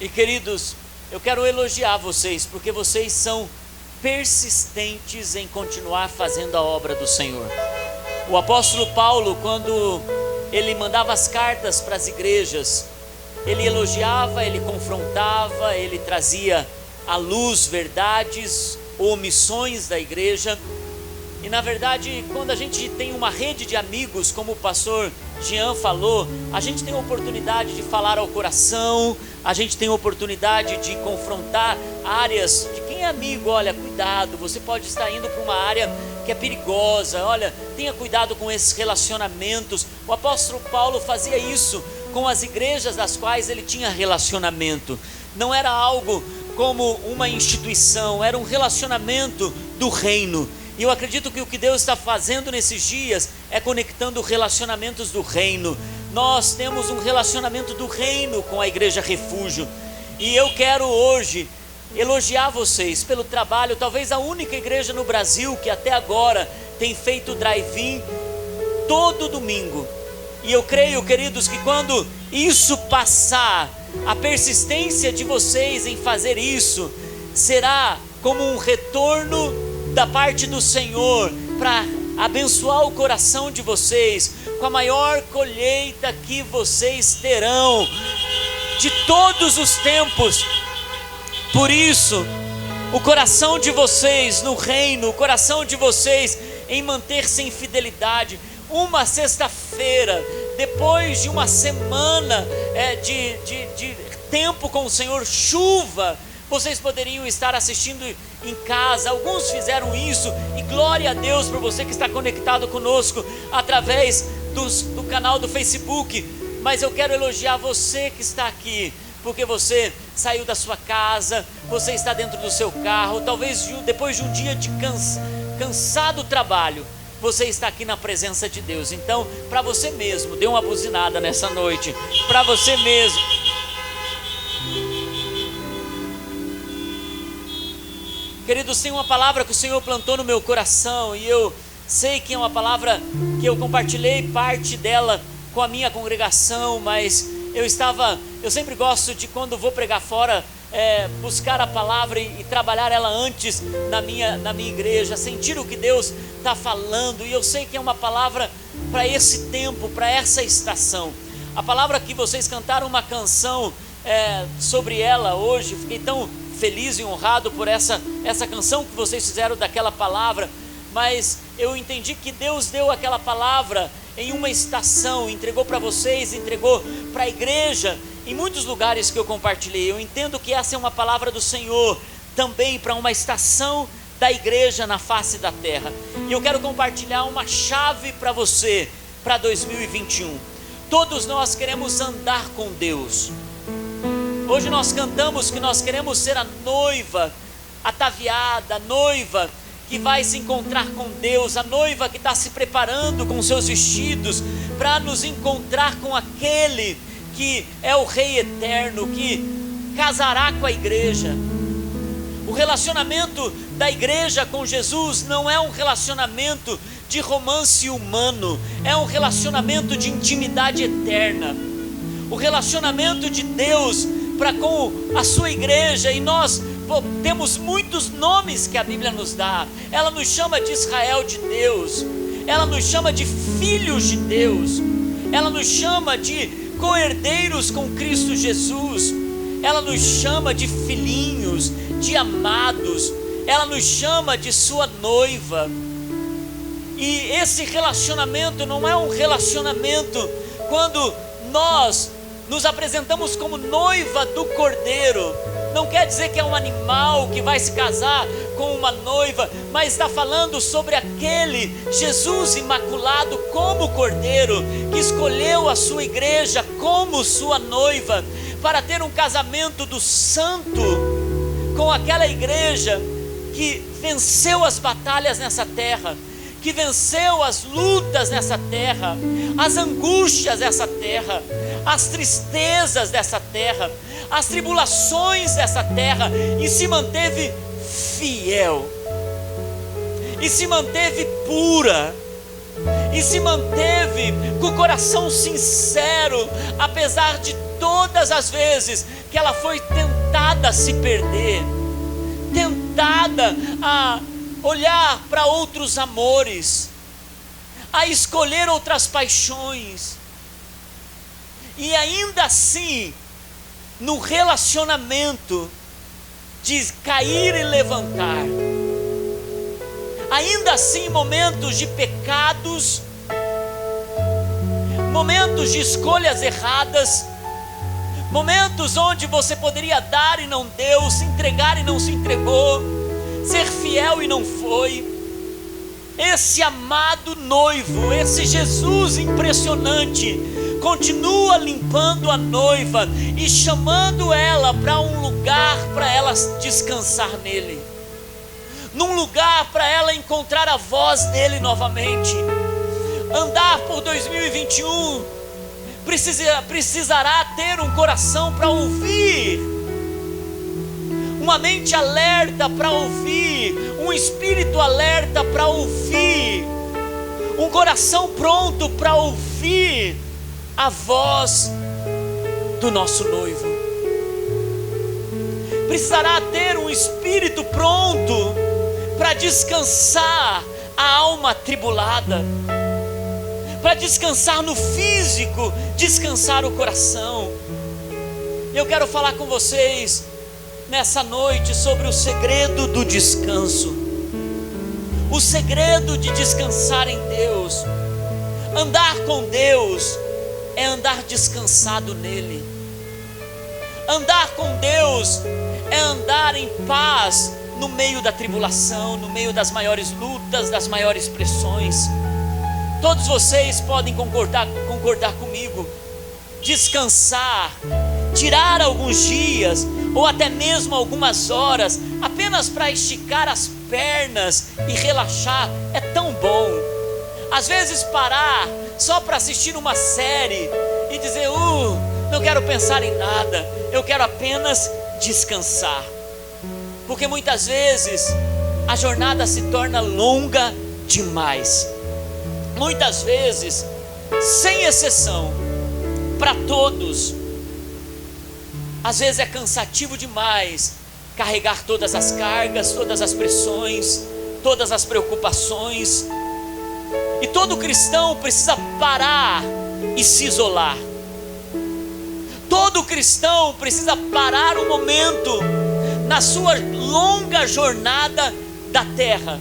E queridos, eu quero elogiar vocês, porque vocês são persistentes em continuar fazendo a obra do Senhor. O apóstolo Paulo, quando ele mandava as cartas para as igrejas, ele elogiava, ele confrontava, ele trazia à luz verdades ou omissões da igreja. E na verdade, quando a gente tem uma rede de amigos, como o pastor Jean falou, a gente tem a oportunidade de falar ao coração, a gente tem a oportunidade de confrontar áreas de quem é amigo. Olha, cuidado, você pode estar indo para uma área que é perigosa, olha, tenha cuidado com esses relacionamentos. O apóstolo Paulo fazia isso com as igrejas das quais ele tinha relacionamento. Não era algo como uma instituição, era um relacionamento do reino. E eu acredito que o que Deus está fazendo nesses dias é conectando relacionamentos do reino. Nós temos um relacionamento do reino com a Igreja Refúgio. E eu quero hoje elogiar vocês pelo trabalho, talvez a única igreja no Brasil que até agora tem feito drive-in todo domingo. E eu creio, queridos, que quando isso passar, a persistência de vocês em fazer isso será como um retorno da parte do Senhor para abençoar o coração de vocês com a maior colheita que vocês terão de todos os tempos. Por isso, o coração de vocês no reino, o coração de vocês em manter-se em fidelidade, uma sexta-feira, depois de uma semana de tempo com o Senhor, chuva, vocês poderiam estar assistindo em casa. Alguns fizeram isso, e glória a Deus por você que está conectado conosco através do canal do Facebook. Mas eu quero elogiar você que está aqui, porque você saiu da sua casa, você está dentro do seu carro, talvez depois de um dia de cansado trabalho, você está aqui na presença de Deus. Então, para você mesmo, dê uma buzinada nessa noite, para você mesmo. Queridos, tem uma palavra que o Senhor plantou no meu coração, e eu sei que é uma palavra que eu compartilhei parte dela com a minha congregação, mas eu sempre gosto de, quando vou pregar fora, buscar a palavra e trabalhar ela antes na minha igreja, sentir o que Deus está falando. E eu sei que é uma palavra para esse tempo, para essa estação. A palavra que vocês cantaram uma canção sobre ela hoje, fiquei tão feliz e honrado por essa canção que vocês fizeram daquela palavra. Mas eu entendi que Deus deu aquela palavra em uma estação, entregou para vocês, entregou para a igreja, em muitos lugares que eu compartilhei. Eu entendo que essa é uma palavra do Senhor também para uma estação da igreja na face da terra. E eu quero compartilhar uma chave para você para 2021. Todos nós queremos andar com Deus. Hoje nós cantamos que nós queremos ser a noiva ataviada, a noiva que vai se encontrar com Deus, a noiva que está se preparando com seus vestidos para nos encontrar com aquele que é o Rei eterno, que casará com a igreja. O relacionamento da igreja com Jesus não é um relacionamento de romance humano, é um relacionamento de intimidade eterna. O relacionamento de Deus para com a sua igreja, e nós temos muitos nomes que a Bíblia nos dá. Ela nos chama de Israel de Deus, ela nos chama de filhos de Deus, ela nos chama de co-herdeiros com Cristo Jesus, ela nos chama de filhinhos, de amados, ela nos chama de sua noiva. E esse relacionamento não é um relacionamento quando nós nos apresentamos como noiva do Cordeiro. Não quer dizer que é um animal que vai se casar com uma noiva, mas está falando sobre aquele Jesus imaculado como Cordeiro, que escolheu a sua igreja como sua noiva, para ter um casamento do santo com aquela igreja que venceu as batalhas nessa terra, que venceu as lutas nessa terra, as angústias dessa terra, as tristezas dessa terra, as tribulações dessa terra, e se manteve fiel, e se manteve pura, e se manteve com o coração sincero, apesar de todas as vezes que ela foi tentada a se perder, tentada a olhar para outros amores, a escolher outras paixões, e ainda assim, no relacionamento, de cair e levantar, ainda assim, momentos de pecados, momentos de escolhas erradas, momentos onde você poderia dar e não deu, se entregar e não se entregou, ser fiel e não foi. Esse amado noivo, esse Jesus impressionante, continua limpando a noiva e chamando ela para um lugar para ela descansar nele, num lugar para ela encontrar a voz dele novamente. Andar por 2021 precisará ter um coração para ouvir, uma mente alerta para ouvir, um espírito alerta para ouvir, um coração pronto para ouvir a voz do nosso noivo. Precisará ter um espírito pronto para descansar a alma atribulada, para descansar no físico, descansar o coração. Eu quero falar com vocês nessa noite sobre o segredo do descanso, o segredo de descansar em Deus. Andar com Deus é andar descansado nele. Andar com Deus é andar em paz no meio da tribulação, no meio das maiores lutas, das maiores pressões. Todos vocês podem concordar comigo. Descansar, tirar alguns dias ou até mesmo algumas horas apenas para esticar as pernas e relaxar é tão bom. Às vezes parar só para assistir uma série e dizer, não quero pensar em nada, eu quero apenas descansar. Porque muitas vezes a jornada se torna longa demais. Muitas vezes, sem exceção, para todos, às vezes é cansativo demais carregar todas as cargas, todas as pressões, todas as preocupações. E todo cristão precisa parar e se isolar. Todo cristão precisa parar um momento na sua longa jornada da terra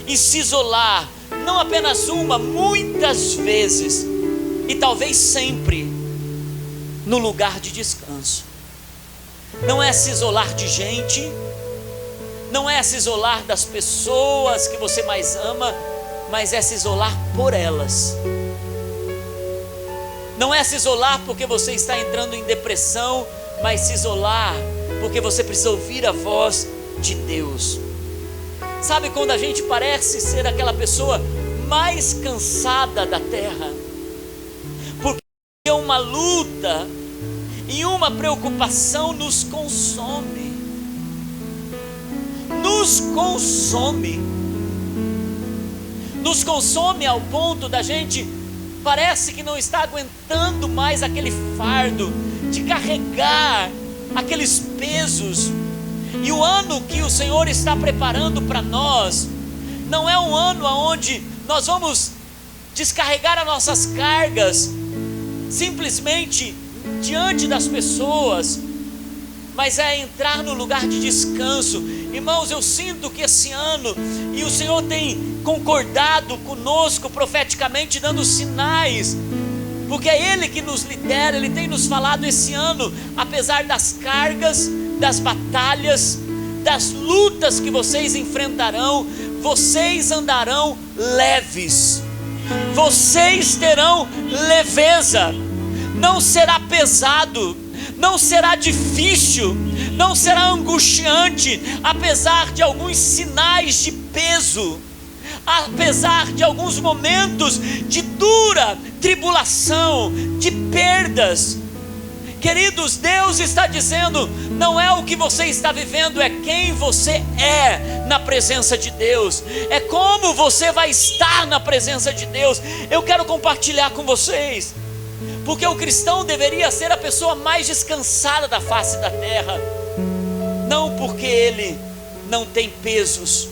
e se isolar, não apenas uma, muitas vezes, e talvez sempre, no lugar de descanso. Não é se isolar de gente, não é se isolar das pessoas que você mais ama, mas é se isolar por elas. Não é se isolar porque você está entrando em depressão, mas se isolar porque você precisa ouvir a voz de Deus. Sabe quando a gente parece ser aquela pessoa mais cansada da terra? Porque uma luta e uma preocupação nos consome. Nos consome. Nos consome ao ponto da gente parece que não está aguentando mais aquele fardo de carregar aqueles pesos. E o ano que o Senhor está preparando para nós não é um ano onde nós vamos descarregar as nossas cargas simplesmente diante das pessoas, mas é entrar no lugar de descanso. Irmãos, eu sinto que esse ano, e o Senhor tem concordado conosco profeticamente, dando sinais, porque é Ele que nos lidera. Ele tem nos falado esse ano, apesar das cargas, das batalhas, das lutas que vocês enfrentarão, vocês andarão leves, vocês terão leveza, não será pesado, não será difícil, não será angustiante, apesar de alguns sinais de peso, apesar de alguns momentos de dura tribulação, de perdas. Queridos, Deus está dizendo, não é o que você está vivendo, é quem você é na presença de Deus, é como você vai estar na presença de Deus. Eu quero compartilhar com vocês, porque o cristão deveria ser a pessoa mais descansada da face da terra, não porque ele não tem pesos,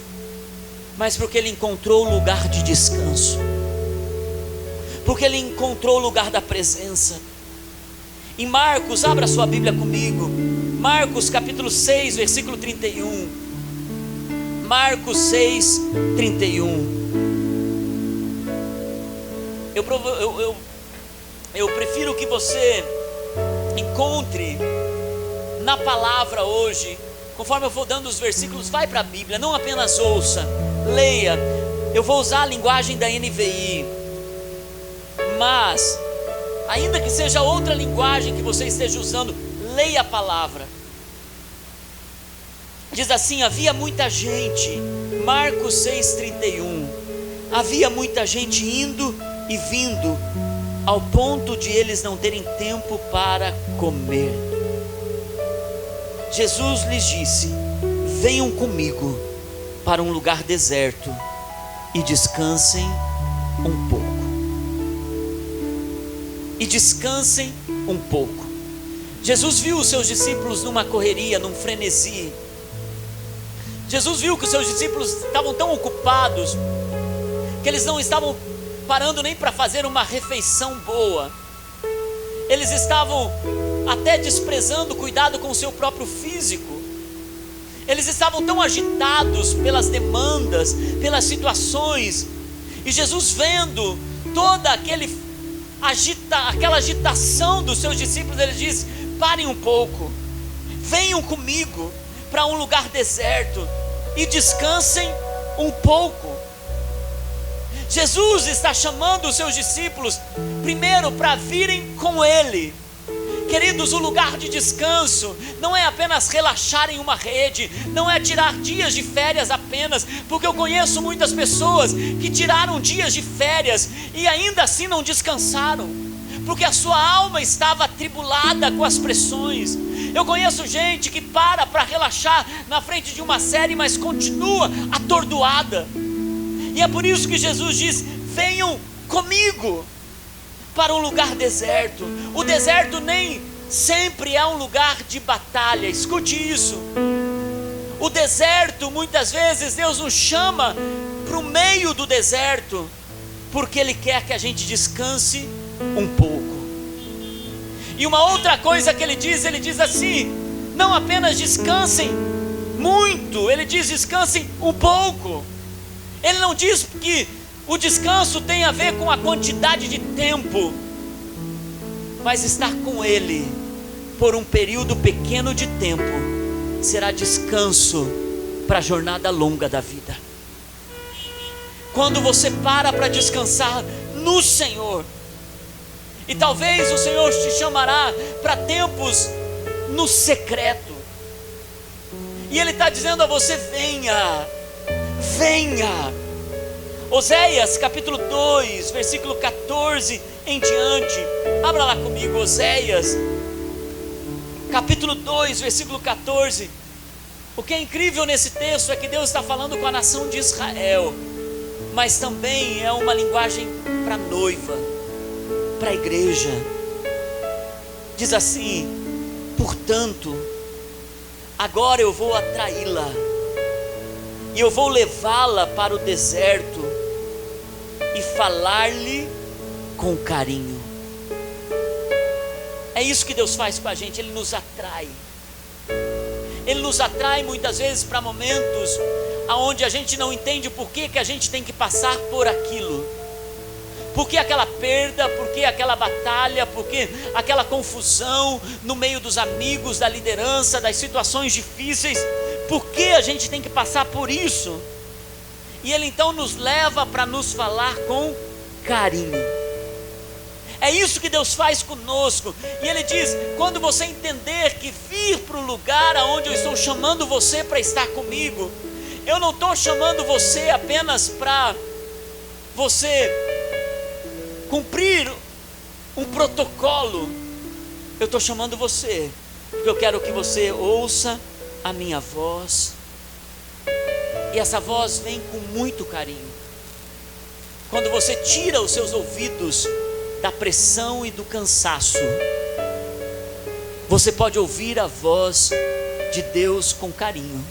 mas porque ele encontrou o lugar de descanso, porque ele encontrou o lugar da presença. Em Marcos, abra sua Bíblia comigo, Marcos capítulo 6, versículo 31, Marcos 6, 31, eu prefiro que você encontre na palavra hoje, conforme eu for dando os versículos, vai para a Bíblia, não apenas ouça, leia. Eu vou usar a linguagem da NVI, mas ainda que seja outra linguagem que você esteja usando, leia a palavra. Diz assim: havia muita gente, Marcos 6,31, havia muita gente indo e vindo, ao ponto de eles não terem tempo para comer. Jesus lhes disse: venham comigo para um lugar deserto e descansem um pouco. E descansem um pouco. Jesus viu os seus discípulos numa correria, num frenesi. Jesus viu que os seus discípulos estavam tão ocupados que eles não estavam parando nem para fazer uma refeição boa. Eles estavam até desprezando o cuidado com o seu próprio físico. Eles estavam tão agitados pelas demandas, pelas situações. E Jesus, vendo toda aquela agitação dos seus discípulos, ele diz: parem um pouco, venham comigo para um lugar deserto e descansem um pouco. Jesus está chamando os seus discípulos primeiro para virem com Ele. Queridos, o lugar de descanso não é apenas relaxar em uma rede, não é tirar dias de férias apenas, porque eu conheço muitas pessoas que tiraram dias de férias e ainda assim não descansaram, porque a sua alma estava atribulada com as pressões. Eu conheço gente que para relaxar na frente de uma série, mas continua atordoada. E é por isso que Jesus diz: venham comigo para um lugar deserto. O deserto nem sempre é um lugar de batalha, escute isso. O deserto, muitas vezes Deus nos chama para o meio do deserto, porque Ele quer que a gente descanse um pouco. E uma outra coisa que Ele diz assim: não apenas descansem muito, Ele diz descansem um pouco. Ele não diz que o descanso tem a ver com a quantidade de tempo, mas estar com Ele por um período pequeno de tempo será descanso para a jornada longa da vida. Quando você para descansar no Senhor, e talvez o Senhor te chamará para tempos no secreto, e Ele está dizendo a você: venha, venha. Oséias capítulo 2, versículo 14 em diante, abra lá comigo, Oséias capítulo 2, versículo 14. O que é incrível nesse texto é que Deus está falando com a nação de Israel, mas também é uma linguagem para a noiva, para a igreja. Diz assim: portanto, agora eu vou atraí-la, e eu vou levá-la para o deserto e falar-lhe com carinho. É isso que Deus faz com a gente, Ele nos atrai. Ele nos atrai muitas vezes para momentos onde a gente não entende por que a gente tem que passar por aquilo. Por que aquela perda, por que aquela batalha, por que aquela confusão no meio dos amigos, da liderança, das situações difíceis. Por que a gente tem que passar por isso? E Ele então nos leva para nos falar com carinho. É isso que Deus faz conosco. E Ele diz: quando você entender que vir para o lugar aonde eu estou chamando você para estar comigo, eu não estou chamando você apenas para você cumprir um protocolo. eu estou chamando você, porque eu quero que você ouça a minha voz, e essa voz vem com muito carinho. Quando você tira os seus ouvidos da pressão e do cansaço, você pode ouvir a voz de Deus com carinho,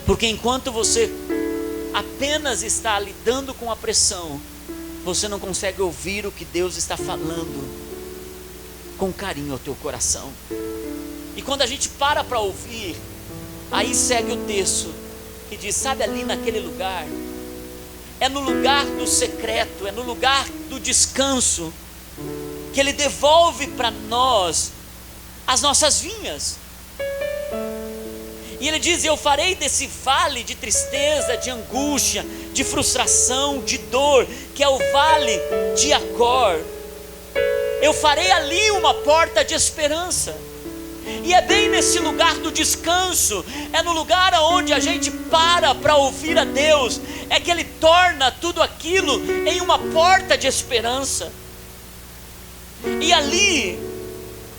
porque enquanto você apenas está lidando com a pressão, você não consegue ouvir o que Deus está falando com carinho ao teu coração. E quando a gente para ouvir, aí segue o texto que diz: sabe, ali naquele lugar, é no lugar do secreto, é no lugar do descanso, que Ele devolve para nós as nossas vinhas. E Ele diz: eu farei desse vale de tristeza, de angústia, de frustração, de dor, que é o vale de Acor, eu farei ali uma porta de esperança. E é bem nesse lugar do descanso, é no lugar onde a gente para ouvir a Deus, é que Ele torna tudo aquilo em uma porta de esperança. E ali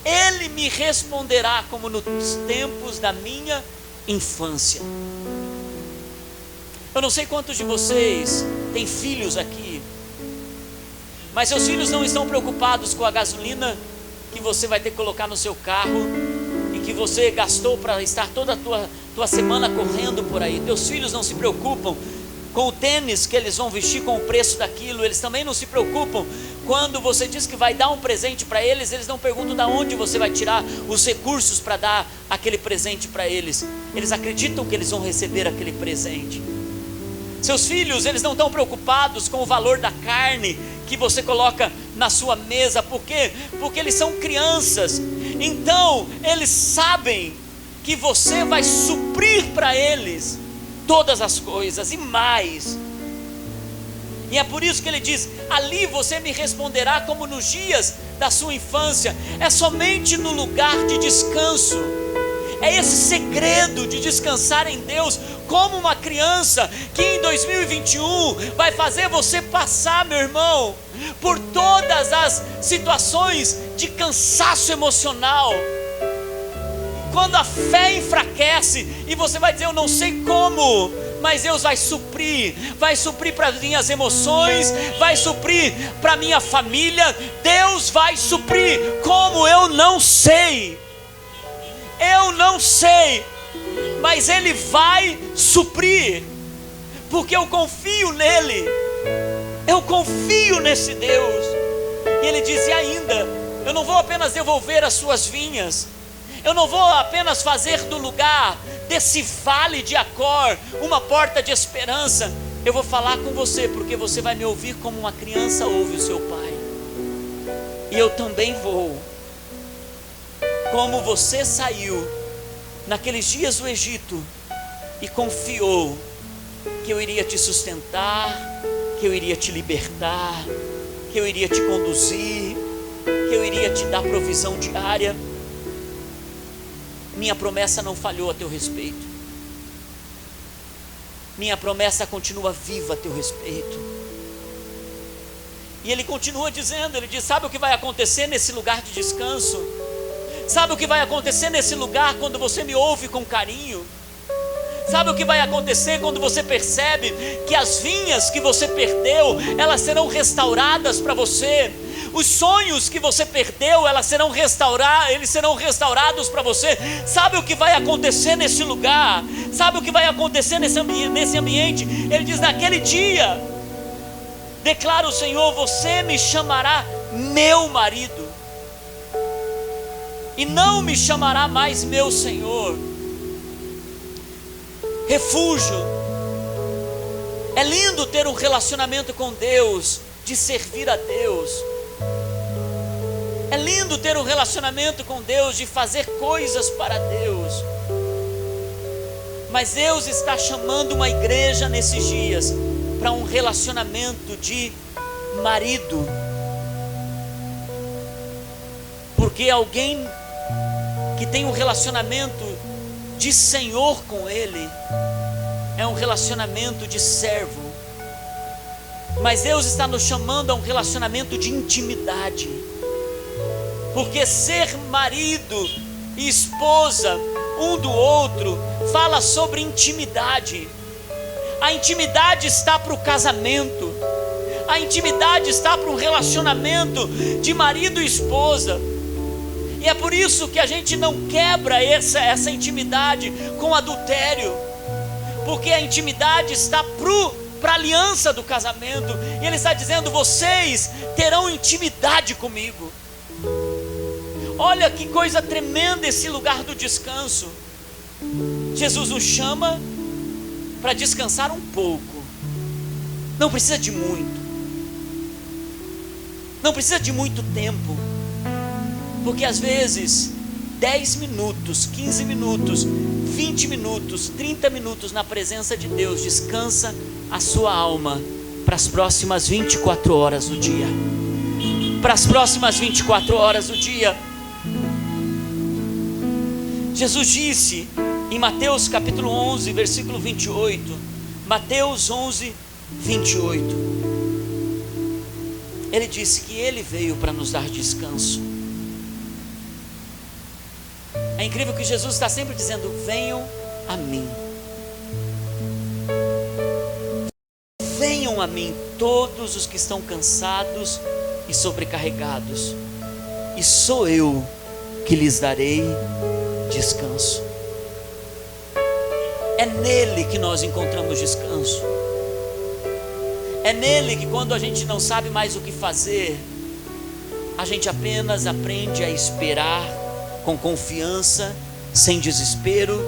Ele me responderá como nos tempos da minha infância. Eu não sei quantos de vocês têm filhos aqui, mas seus filhos não estão preocupados com a gasolina que você vai ter que colocar no seu carro e que você gastou para estar toda a tua semana correndo por aí. Teus filhos não se preocupam com o tênis que eles vão vestir, com o preço daquilo. Eles também não se preocupam quando você diz que vai dar um presente para eles. Eles não perguntam de onde você vai tirar os recursos para dar aquele presente para eles. Eles acreditam que eles vão receber aquele presente. Seus filhos, eles não estão preocupados com o valor da carne que você coloca na sua mesa. Por quê? Porque eles são crianças. Então eles sabem que você vai suprir para eles todas as coisas e mais. E é por isso que Ele diz: ali você me responderá como nos dias da sua infância. É somente no lugar de descanso. É esse segredo de descansar em Deus, como uma criança, que em 2021 vai fazer você passar, meu irmão, por todas as situações de cansaço emocional. Quando a fé enfraquece e você vai dizer: eu não sei como, mas Deus vai suprir para as minhas emoções, vai suprir para a minha família. Deus vai suprir, como eu não sei, mas Ele vai suprir, porque eu confio nele, eu confio nesse Deus. E Ele diz: e ainda, eu não vou apenas devolver as suas vinhas, eu não vou apenas fazer do lugar desse vale de Acor uma porta de esperança. Eu vou falar com você, porque você vai me ouvir como uma criança ouve o seu pai. E eu também vou, como você saiu naqueles dias do Egito e confiou que eu iria te sustentar, que eu iria te libertar, que eu iria te conduzir, que eu iria te dar provisão diária. Minha promessa não falhou a teu respeito. Minha promessa continua viva a teu respeito. E Ele continua dizendo, Ele diz: sabe o que vai acontecer nesse lugar de descanso? Sabe o que vai acontecer nesse lugar quando você me ouve com carinho? Sabe o que vai acontecer quando você percebe que as vinhas que você perdeu, elas serão restauradas para você? Os sonhos que você perdeu, eles serão restaurados para você. Sabe o que vai acontecer nesse lugar? Sabe o que vai acontecer nesse ambiente? Ele diz: naquele dia, declara o Senhor, você me chamará meu marido, e não me chamará mais meu Senhor. Refúgio. É lindo ter um relacionamento com Deus, de servir a Deus. É lindo ter um relacionamento com Deus, de fazer coisas para Deus. Mas Deus está chamando uma igreja nesses dias para um relacionamento de marido. Porque alguém que tem um relacionamento de Senhor com Ele é um relacionamento de servo. Mas Deus está nos chamando a um relacionamento de intimidade. porque ser marido e esposa um do outro fala sobre intimidade. A intimidade está para o casamento, a intimidade está para um relacionamento de marido e esposa. E é por isso que a gente não quebra essa intimidade com adultério, porque a intimidade está para a aliança do casamento. E ele está dizendo: vocês terão intimidade comigo. Olha que coisa tremenda esse lugar do descanso. Jesus nos chama para descansar um pouco. Não precisa de muito, não precisa de muito tempo, porque às vezes 10 minutos, 15 minutos, 20 minutos, 30 minutos na presença de Deus descansa a sua alma para as próximas 24 horas do dia. Para as próximas 24 horas do dia. Jesus disse em Mateus capítulo 11, versículo 28, Mateus 11, 28, ele disse que ele veio para nos dar descanso. É incrível que Jesus está sempre dizendo: venham a mim, venham a mim todos os que estão cansados e sobrecarregados, e sou eu que lhes darei descanso. É nele que nós encontramos descanso. É nele que, quando a gente não sabe mais o que fazer, a gente apenas aprende a esperar com confiança, sem desespero,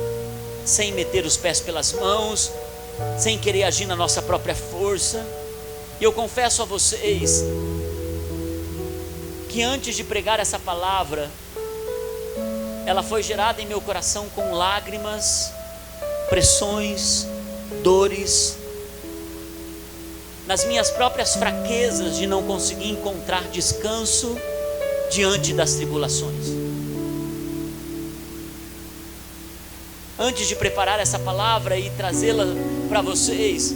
sem meter os pés pelas mãos, sem querer agir na nossa própria força. E eu confesso a vocês que antes de pregar essa palavra, ela foi gerada em meu coração com lágrimas, pressões, dores, nas minhas próprias fraquezas de não conseguir encontrar descanso diante das tribulações. Antes de preparar essa palavra e trazê-la para vocês,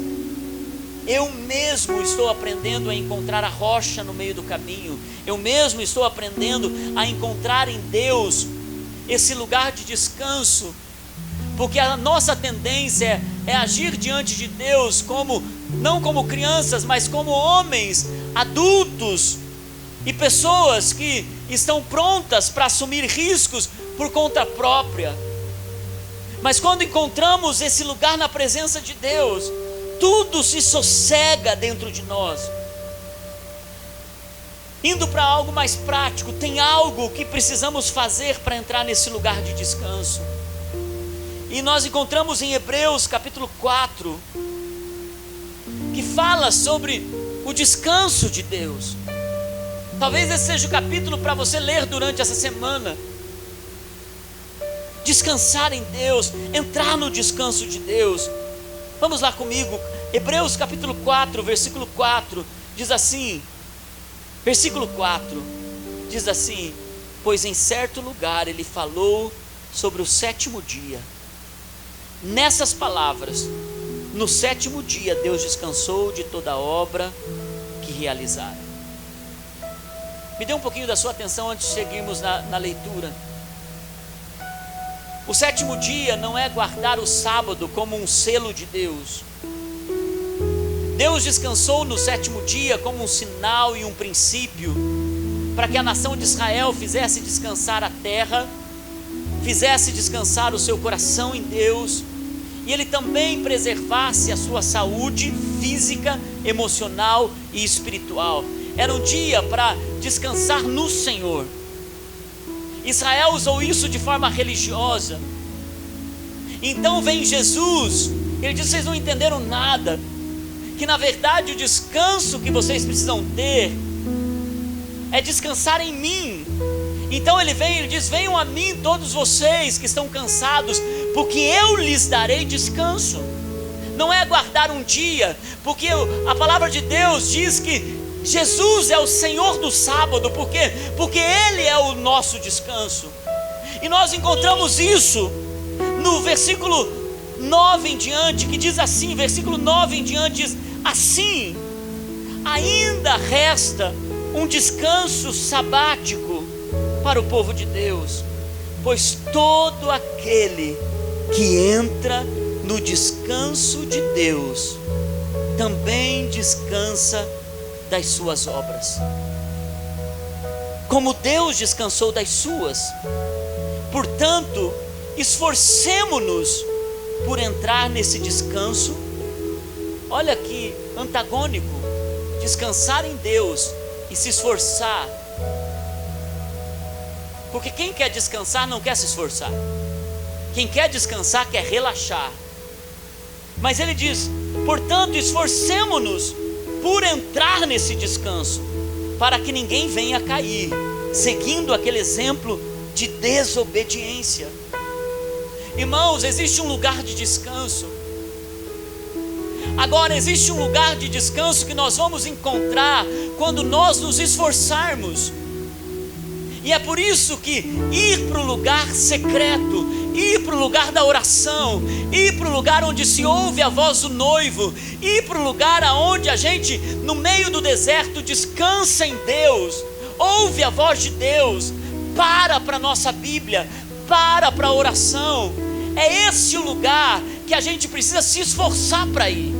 eu mesmo estou aprendendo a encontrar a rocha no meio do caminho. Eu mesmo estou aprendendo a encontrar em Deus esse lugar de descanso, porque a nossa tendência é agir diante de Deus não como crianças, mas como homens adultos e pessoas que estão prontas para assumir riscos por conta própria. Mas quando encontramos esse lugar na presença de Deus, tudo se sossega dentro de nós. Indo para algo mais prático, tem algo que precisamos fazer para entrar nesse lugar de descanso. E nós encontramos em Hebreus capítulo 4, que fala sobre o descanso de Deus. Talvez esse seja o capítulo para você ler durante essa semana. Descansar em Deus, entrar no descanso de Deus. Vamos lá comigo, Hebreus capítulo 4, versículo 4, diz assim, versículo 4, diz assim: pois em certo lugar ele falou sobre o sétimo dia. Nessas palavras, no sétimo dia Deus descansou de toda a obra que realizara. Me dê um pouquinho da sua atenção antes de seguirmos na leitura. O sétimo dia não é guardar o sábado como um selo de Deus. Deus descansou no sétimo dia como um sinal e um princípio, para que a nação de Israel fizesse descansar a terra, fizesse descansar o seu coração em Deus, e ele também preservasse a sua saúde física, emocional e espiritual. Era um dia para descansar no Senhor. Israel usou isso de forma religiosa. Então vem Jesus, ele diz: vocês não entenderam nada, que na verdade o descanso que vocês precisam ter é descansar em mim. Então ele vem, ele diz: venham a mim todos vocês que estão cansados, porque eu lhes darei descanso. Não é guardar um dia, porque a palavra de Deus diz que Jesus é o Senhor do sábado. Por quê? Porque Ele é o nosso descanso. E nós encontramos isso no versículo 9 em diante, que diz assim, versículo 9 em diante diz assim: ainda resta um descanso sabático para o povo de Deus: pois todo aquele que entra no descanso de Deus também descansa das suas obras, como Deus descansou das suas. Portanto, esforcemo-nos por entrar nesse descanso. Olha que antagônico: descansar em Deus e se esforçar. Porque quem quer descansar não quer se esforçar. Quem quer descansar quer relaxar. Mas ele diz: portanto, esforcemo-nos por entrar nesse descanso, para que ninguém venha a cair, seguindo aquele exemplo de desobediência. Irmãos, existe um lugar de descanso. Agora, existe um lugar de descanso que nós vamos encontrar quando nós nos esforçarmos. E é por isso que ir para o lugar secreto, ir para o lugar da oração, ir para o lugar onde se ouve a voz do noivo, ir para o lugar onde a gente, no meio do deserto, descansa em Deus, ouve a voz de Deus, para a nossa Bíblia, para a oração. É esse o lugar que a gente precisa se esforçar para ir.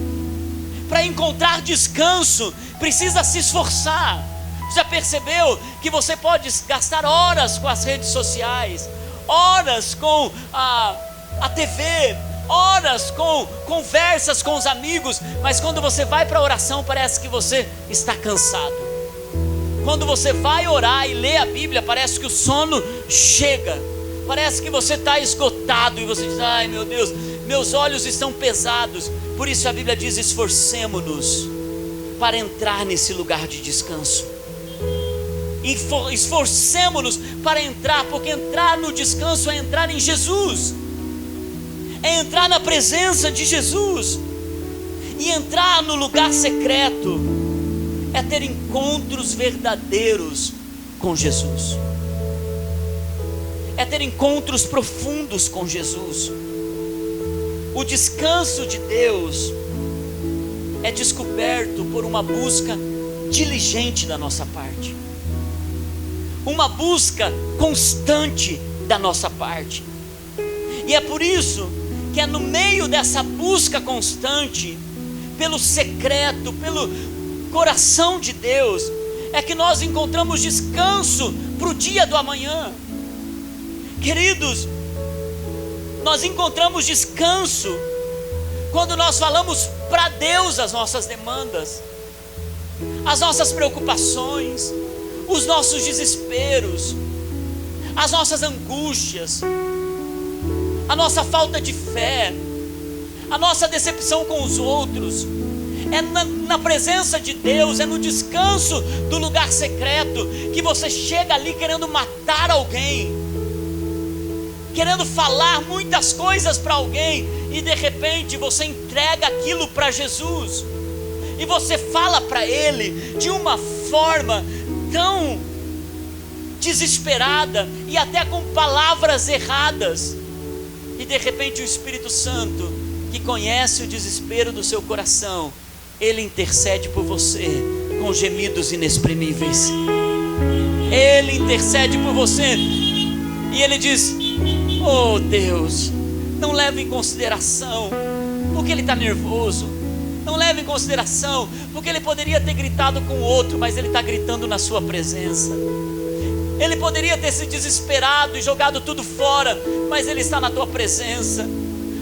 Para encontrar descanso, precisa se esforçar. Já percebeu que você pode gastar horas com as redes sociais, horas com a TV, horas com conversas com os amigos, mas quando você vai para a oração parece que você está cansado. Quando você vai orar e ler a Bíblia, parece que o sono chega, parece que você está esgotado e você diz: ai meu Deus, meus olhos estão pesados. Por isso a Bíblia diz: esforcemo-nos para entrar nesse lugar de descanso. Esforcemo-nos para entrar, porque entrar no descanso é entrar em Jesus, é entrar na presença de Jesus. E entrar no lugar secreto é ter encontros verdadeiros com Jesus, é ter encontros profundos com Jesus. O descanso de Deus é descoberto por uma busca diligente da nossa parte, uma busca constante da nossa parte. E é por isso que é no meio dessa busca constante, pelo secreto, pelo coração de Deus, é que nós encontramos descanso para o dia do amanhã. Queridos, nós encontramos descanso quando nós falamos para Deus as nossas demandas, as nossas preocupações, os nossos desesperos, as nossas angústias, a nossa falta de fé, a nossa decepção com os outros. É na presença de Deus, é no descanso do lugar secreto que você chega ali querendo matar alguém, querendo falar muitas coisas para alguém, e de repente você entrega aquilo para Jesus, e você fala para Ele de uma forma tão desesperada e até com palavras erradas, e de repente o Espírito Santo, que conhece o desespero do seu coração, Ele intercede por você com gemidos inexprimíveis. Ele intercede por você e Ele diz: oh Deus, não leve em consideração porque ele está nervoso, não leve em consideração porque ele poderia ter gritado com o outro, mas ele está gritando na sua presença. Ele poderia ter se desesperado e jogado tudo fora, mas ele está na tua presença.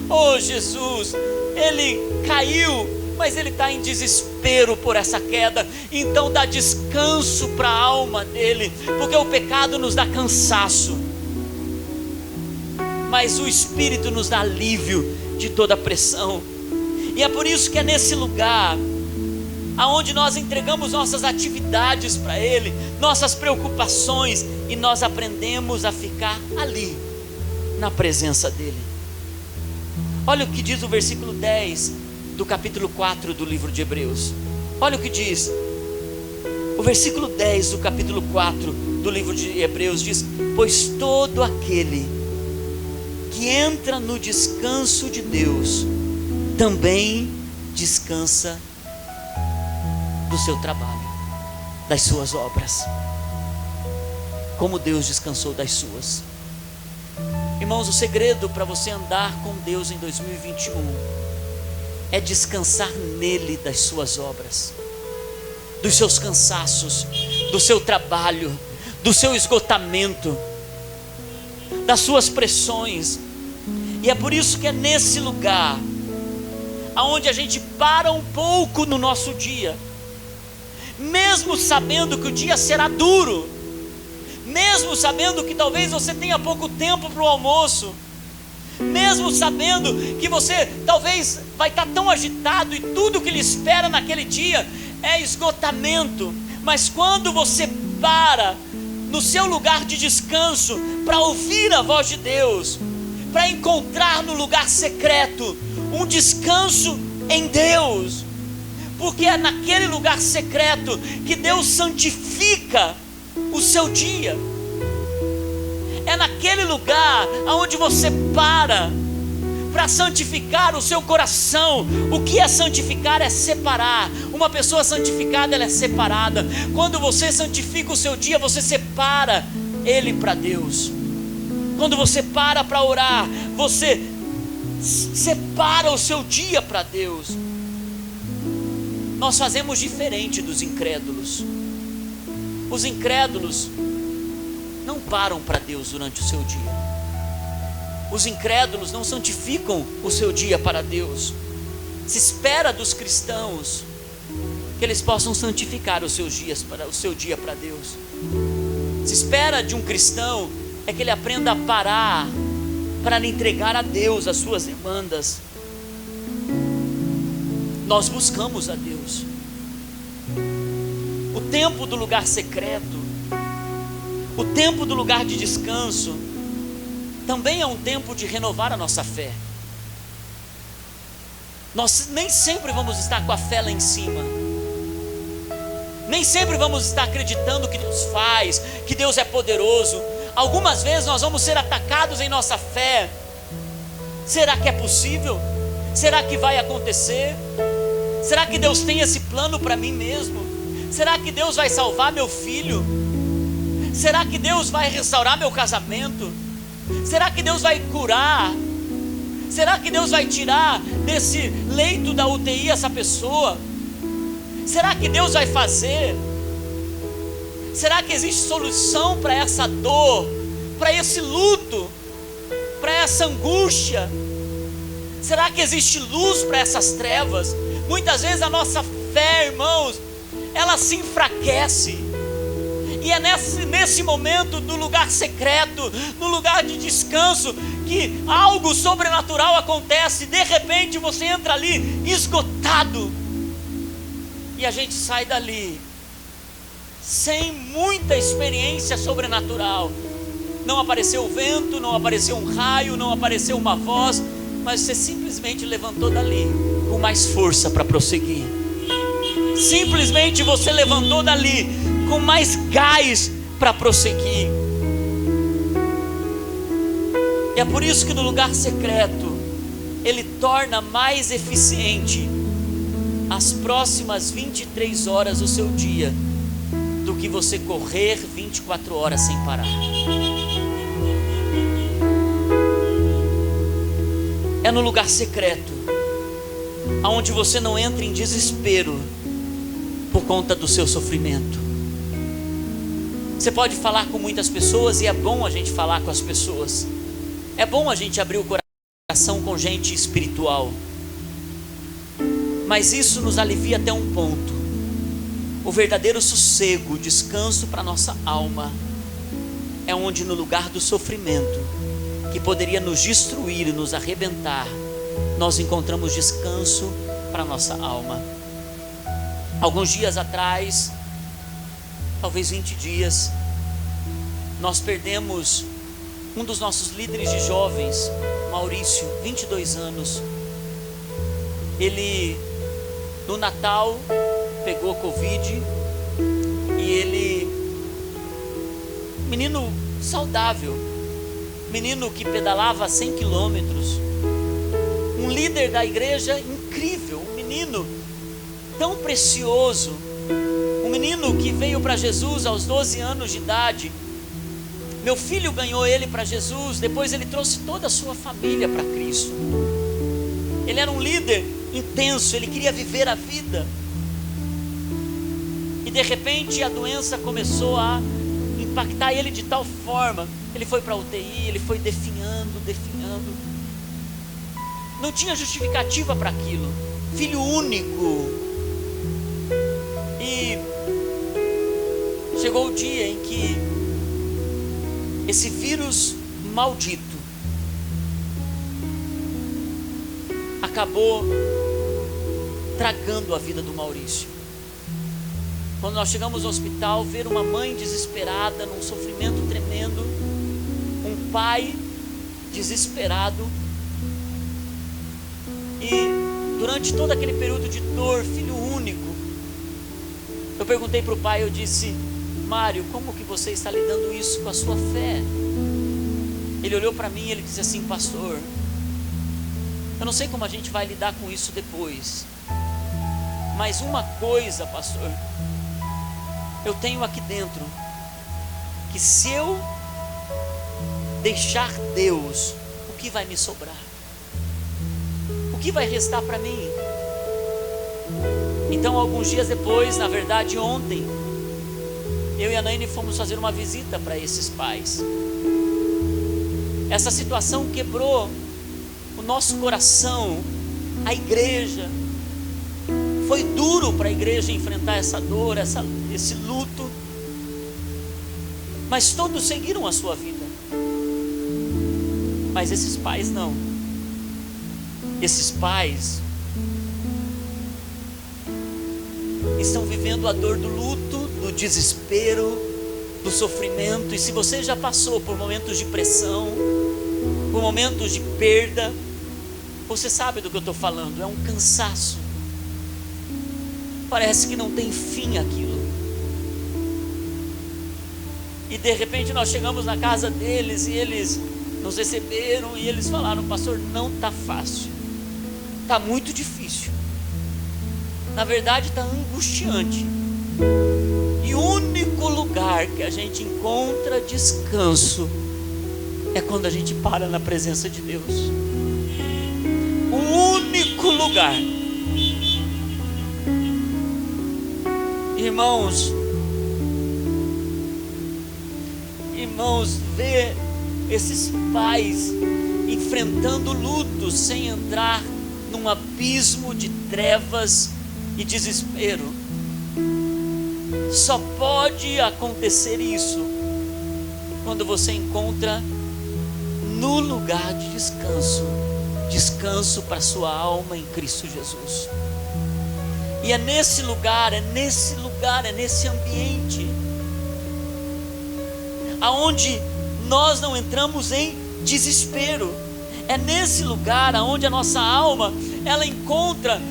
Oh Jesus, ele caiu, mas ele está em desespero por essa queda. Então dá descanso para a alma dele, porque o pecado nos dá cansaço, mas o Espírito nos dá alívio de toda a pressão. E é por isso que é nesse lugar aonde nós entregamos nossas atividades para Ele, nossas preocupações, e nós aprendemos a ficar ali, na presença dEle. Olha o que diz o versículo 10 do capítulo 4 do livro de Hebreus. Olha o que diz o versículo 10 do capítulo 4 do livro de Hebreus, diz: pois todo aquele que entra no descanso de Deus também descansa do seu trabalho, das suas obras. como Deus descansou das suas. Irmãos, o segredo para você andar com Deus em 2021 é descansar nele das suas obras, dos seus cansaços, do seu trabalho, do seu esgotamento, das suas pressões. E é por isso que é nesse lugar aonde a gente para um pouco no nosso dia, mesmo sabendo que o dia será duro, mesmo sabendo que talvez você tenha pouco tempo para o almoço, mesmo sabendo que você talvez vai estar tão agitado e tudo que lhe espera naquele dia é esgotamento, mas quando você para no seu lugar de descanso para ouvir a voz de Deus, para encontrar no lugar secreto um descanso em Deus, porque é naquele lugar secreto que Deus santifica o seu dia. É naquele lugar onde você para santificar o seu coração. O que é santificar? É separar. Uma pessoa santificada, ela é separada. Quando você santifica o seu dia, você separa ele para Deus. Quando você para orar, você separa o seu dia para Deus. Nós fazemos diferente dos incrédulos. Os incrédulos não param para Deus durante o seu dia. Os incrédulos não santificam o seu dia para Deus. Se espera dos cristãos que eles possam santificar os seus dias o seu dia para Deus. Se espera de um cristão é que ele aprenda a parar para entregar a Deus as suas demandas. Nós buscamos a Deus. O tempo do lugar secreto, o tempo do lugar de descanso, também é um tempo de renovar a nossa fé. Nós nem sempre vamos estar com a fé lá em cima, nem sempre vamos estar acreditando que Deus faz, que Deus é poderoso. Algumas vezes nós vamos ser atacados em nossa fé. Será que é possível? Será que vai acontecer? Será que Deus tem esse plano para mim mesmo? Será que Deus vai salvar meu filho? Será que Deus vai restaurar meu casamento? Será que Deus vai curar? Será que Deus vai tirar desse leito da UTI essa pessoa? Será que Deus vai fazer? Será que existe solução para essa dor, para esse luto, para essa angústia? Será que existe luz para essas trevas? Muitas vezes a nossa fé, irmãos, ela se enfraquece. E é nesse momento, no lugar secreto, no lugar de descanso, que algo sobrenatural acontece. De repente você entra ali esgotado, e a gente sai dali sem muita experiência sobrenatural. Não apareceu o vento, não apareceu um raio, não apareceu uma voz, mas você simplesmente levantou dali com mais força para prosseguir. Simplesmente você levantou dali com mais gás para prosseguir. E é por isso que no lugar secreto ele torna mais eficiente as próximas 23 horas do seu dia do que você correr 24 horas sem parar. É no lugar secreto aonde você não entra em desespero por conta do seu sofrimento. Você pode falar com muitas pessoas, e é bom a gente falar com as pessoas. É bom a gente abrir o coração com gente espiritual. Mas isso nos alivia até um ponto. O verdadeiro sossego, o descanso para nossa alma, é onde no lugar do sofrimento, que poderia nos destruir e nos arrebentar, nós encontramos descanso para nossa alma. Alguns dias atrás, talvez 20 dias, nós perdemos um dos nossos líderes de jovens, Maurício, 22 anos. Ele, no Natal, pegou Covid, e ele, menino saudável, menino que pedalava 100 quilômetros, um líder da igreja incrível, um menino tão precioso, um menino que veio para Jesus aos 12 anos de idade, Meu filho ganhou ele para Jesus, depois ele trouxe toda a sua família para Cristo. Ele era um líder intenso, ele queria viver a vida. E de repente a doença começou a impactar ele de tal forma, ele foi para a UTI, ele foi definhando. Não tinha justificativa para aquilo. Filho único. E chegou o dia em que esse vírus maldito acabou tragando a vida do Maurício. Quando nós chegamos ao hospital, ver uma mãe desesperada, num sofrimento tremendo, um pai desesperado, e durante todo aquele período de dor, filho único, eu perguntei para o pai, eu disse: Mário, como que você está lidando isso com a sua fé? Ele olhou para mim e ele disse assim: pastor, eu não sei como a gente vai lidar com isso depois, mas uma coisa, pastor, eu tenho aqui dentro, que se eu deixar Deus, o que vai me sobrar? O que vai restar para mim? Então, alguns dias depois, na verdade ontem, eu e a Naine fomos fazer uma visita para esses pais. Essa situação quebrou o nosso coração, a igreja. Foi duro para a igreja enfrentar essa dor, esse luto, mas todos seguiram a sua vida. Mas esses pais não. Esses pais estão vivendo a dor do luto, do desespero, do sofrimento. E se você já passou por momentos de pressão, por momentos de perda, você sabe do que eu estou falando. É um cansaço. Parece que não tem fim aquilo. E de repente nós chegamos na casa deles e eles nos receberam e eles falaram: pastor, não está fácil, está muito difícil, na verdade está angustiante. E o único lugar que a gente encontra descanso é quando a gente para na presença de Deus. O único lugar. Irmãos, ver esses pais enfrentando luto sem entrar num abismo de trevas e desespero. Só pode acontecer isso quando você encontra no lugar de descanso para sua alma em Cristo Jesus. E é nesse lugar, é nesse ambiente aonde nós não entramos em desespero. É nesse lugar aonde a nossa alma, ela encontra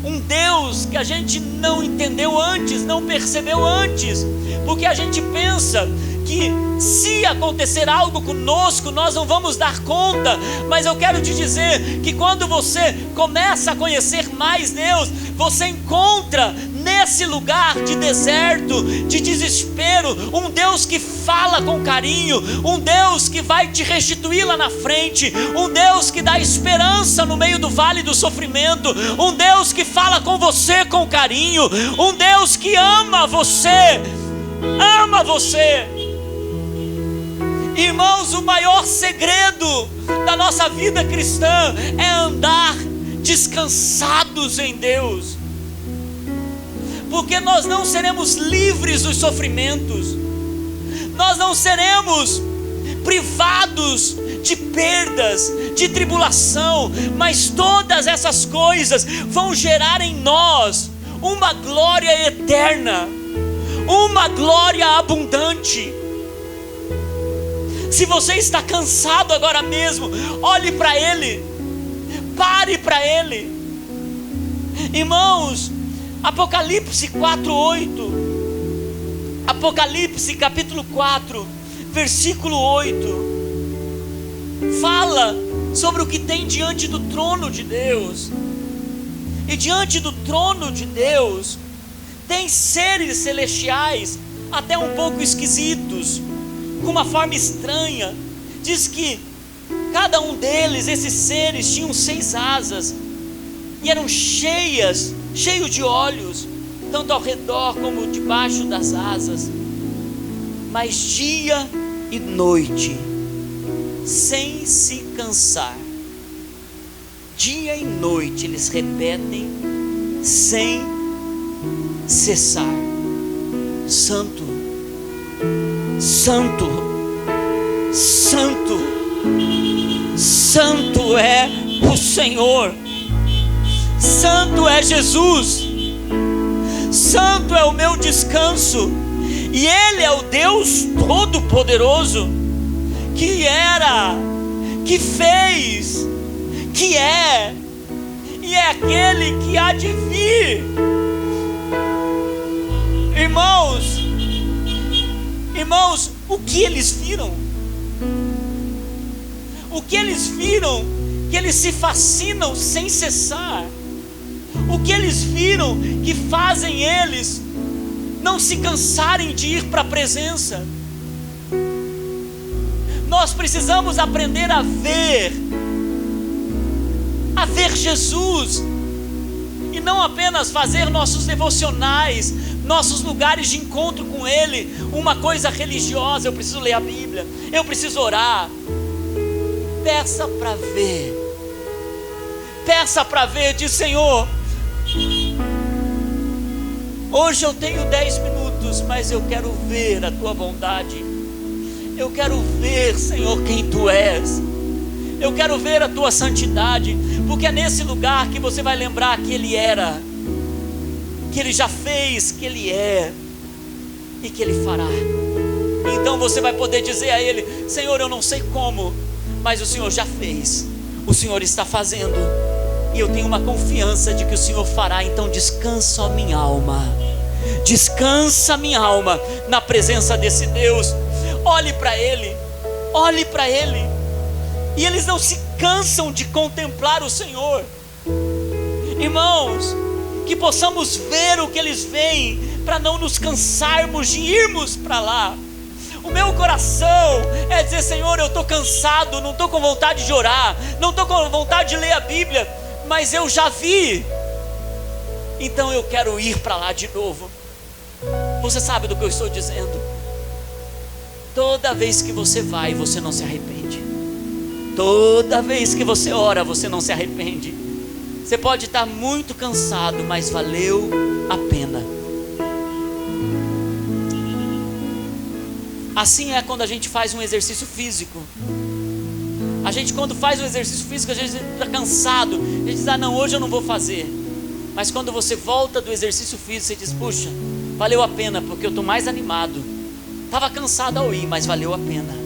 um Deus que a gente não entendeu antes, não percebeu antes, porque a gente pensa que se acontecer algo conosco, nós não vamos dar conta. Mas eu quero te dizer que quando você começa a conhecer mais Deus, você encontra nesse lugar de deserto, de desespero, um Deus que fala com carinho, um Deus que vai te restituir lá na frente, um Deus que dá esperança no meio do vale do sofrimento, um Deus que fala com você com carinho, um Deus que ama você. Irmãos, o maior segredo da nossa vida cristã é andar descansados em Deus, porque nós não seremos livres dos sofrimentos, nós não seremos privados de perdas, de tribulação, mas todas essas coisas vão gerar em nós uma glória eterna, uma glória abundante. Se você está cansado agora mesmo, olhe para Ele, pare para Ele. Irmãos, Apocalipse 4:8, Apocalipse capítulo 4, versículo 8, fala sobre o que tem diante do trono de Deus. E diante do trono de Deus tem seres celestiais até um pouco esquisitos, com uma forma estranha. Diz que cada um deles, esses seres, tinham 6 asas, e eram cheios de olhos, tanto ao redor como debaixo das asas. Mas dia e noite, sem se cansar, dia e noite eles repetem, sem cessar: Santo, Santo, Santo, Santo é o Senhor, Santo é Jesus, Santo é o meu descanso. E Ele é o Deus Todo-Poderoso, que era, que fez, que é, e é aquele que há de vir. Irmãos, o que eles viram? O que eles viram? Que eles se fascinam sem cessar. O que eles viram que fazem eles não se cansarem de ir para a presença. Nós precisamos aprender a ver Jesus, e não apenas fazer nossos devocionais, nossos lugares de encontro com Ele, uma coisa religiosa. Eu preciso ler a Bíblia, eu preciso orar. Peça para ver, diz: Senhor, hoje eu tenho 10 minutos, mas eu quero ver a Tua bondade. Eu quero ver, Senhor, quem Tu és. Eu quero ver a Tua santidade, porque é nesse lugar que você vai lembrar que Ele era, que Ele já fez, que Ele é e que Ele fará. Então você vai poder dizer a Ele: Senhor, eu não sei como, mas o Senhor já fez, o Senhor está fazendo, e eu tenho uma confiança de que o Senhor fará. Então descansa, ó minha alma, descansa minha alma na presença desse Deus. Olhe para Ele, e eles não se cansam de contemplar o Senhor. Irmãos, que possamos ver o que eles veem, para não nos cansarmos de irmos para lá. O meu coração é dizer: Senhor, eu estou cansado, não estou com vontade de orar, não estou com vontade de ler a Bíblia, mas eu já vi, então eu quero ir para lá de novo. Você sabe do que eu estou dizendo? Toda vez que você vai, você não se arrepende. Toda vez que você ora, você não se arrepende. Você pode estar muito cansado, mas valeu a pena. Assim é quando a gente faz um exercício físico. A gente, quando faz um exercício físico, a gente está cansado, a gente diz: ah, não, hoje eu não vou fazer. Mas quando você volta do exercício físico, você diz: puxa, valeu a pena, porque eu estou mais animado. Estava cansado ao ir, mas valeu a pena.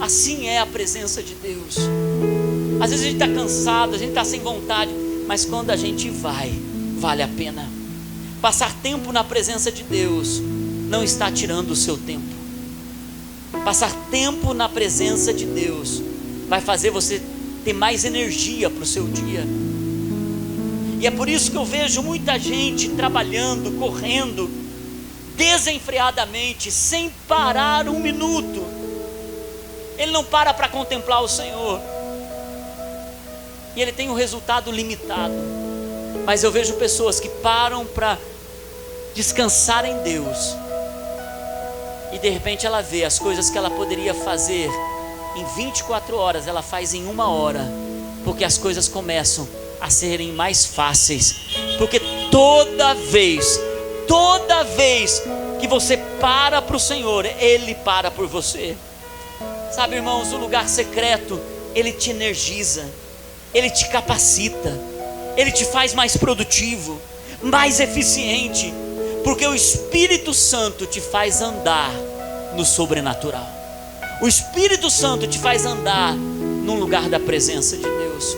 Assim é a presença de Deus. Às vezes a gente está cansado, a gente está sem vontade, mas quando a gente vai, vale a pena. Passar tempo na presença de Deus não está tirando o seu tempo. Passar tempo na presença de Deus vai fazer você ter mais energia para o seu dia. E é por isso que eu vejo muita gente trabalhando, correndo desenfreadamente, sem parar um minuto. Ele não para contemplar o Senhor, e ele tem um resultado limitado. Mas eu vejo pessoas que param para descansar em Deus, e de repente ela vê as coisas que ela poderia fazer em 24 horas, ela faz em 1 hora, porque as coisas começam a serem mais fáceis. Porque toda vez que você para o Senhor, Ele para por você. Sabe, irmãos, o lugar secreto, ele te energiza, ele te capacita, ele te faz mais produtivo, mais eficiente, porque o Espírito Santo te faz andar no sobrenatural. O Espírito Santo te faz andar num lugar da presença de Deus.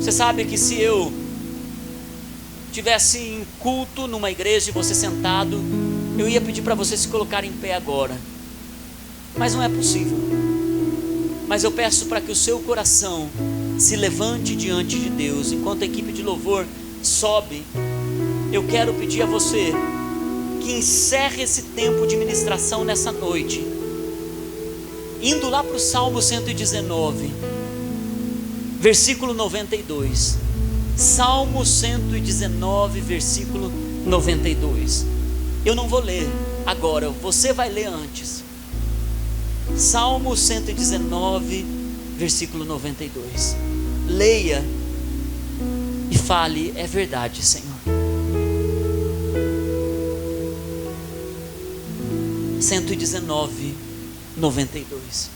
Você sabe que se eu tivesse em culto numa igreja e você sentado, eu ia pedir para você se colocar em pé agora, mas não é possível. Mas eu peço para que o seu coração se levante diante de Deus. Enquanto a equipe de louvor sobe, eu quero pedir a você que encerre esse tempo de ministração nessa noite, indo lá para o Salmo 119, versículo 92. Salmo 119, versículo 92. Eu não vou ler agora, você vai ler antes. Salmo 119, versículo 92. Leia e fale: é verdade, Senhor. 119, 92.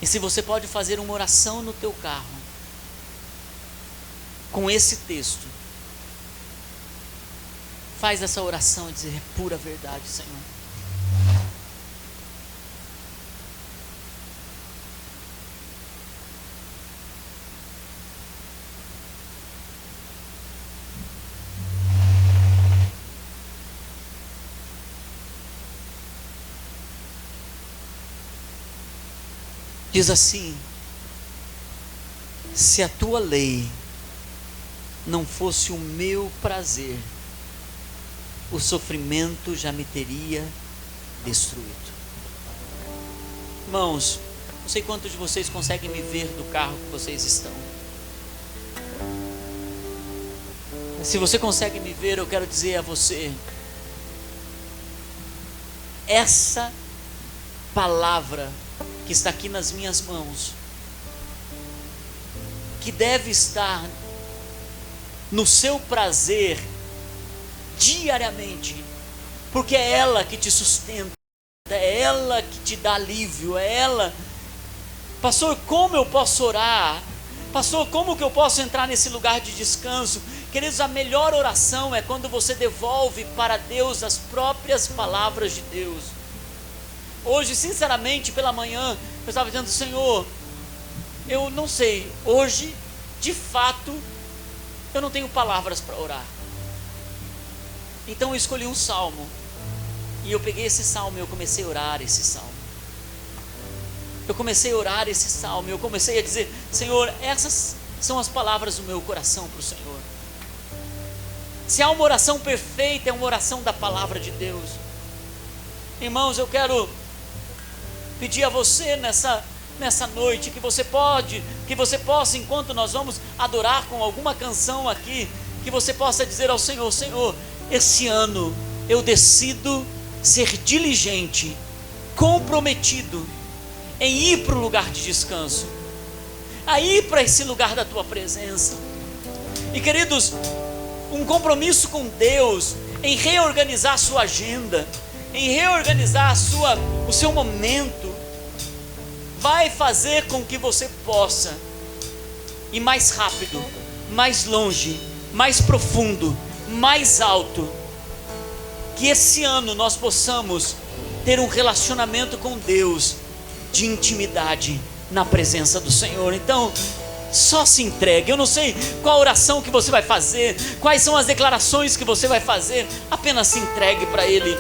E se você pode fazer uma oração no teu carro com esse texto, faz essa oração e dizer: é pura verdade, Senhor. Diz assim: se a tua lei não fosse o meu prazer, o sofrimento já me teria destruído. Irmãos, não sei quantos de vocês conseguem me ver do carro que vocês estão. Se você consegue me ver, eu quero dizer a você: essa palavra que está aqui nas minhas mãos, que deve estar no seu prazer diariamente, porque é ela que te sustenta, é ela que te dá alívio, é ela. Pastor, como eu posso orar? Pastor, como que eu posso entrar nesse lugar de descanso? Queridos, a melhor oração é quando você devolve para Deus as próprias palavras de Deus. Hoje, sinceramente, pela manhã, eu estava dizendo: Senhor, eu não sei, hoje, de fato, eu não tenho palavras para orar. Então eu escolhi um salmo, e eu peguei esse salmo e eu comecei a orar esse salmo. Eu comecei a orar esse salmo, eu comecei a dizer: Senhor, essas são as palavras do meu coração para o Senhor. Se há uma oração perfeita, é uma oração da palavra de Deus. Irmãos, eu quero pedir a você nessa noite que você possa, enquanto nós vamos adorar com alguma canção aqui, que você possa dizer ao Senhor: Senhor, esse ano eu decido ser diligente, comprometido em ir para o lugar de descanso, a ir para esse lugar da tua presença. E queridos, um compromisso com Deus em reorganizar a sua agenda, em reorganizar o seu momento, vai fazer com que você possa ir mais rápido, mais longe, mais profundo, mais alto. Que esse ano nós possamos ter um relacionamento com Deus de intimidade na presença do Senhor. Então, só se entregue. Eu não sei qual oração que você vai fazer, quais são as declarações que você vai fazer, apenas se entregue para Ele.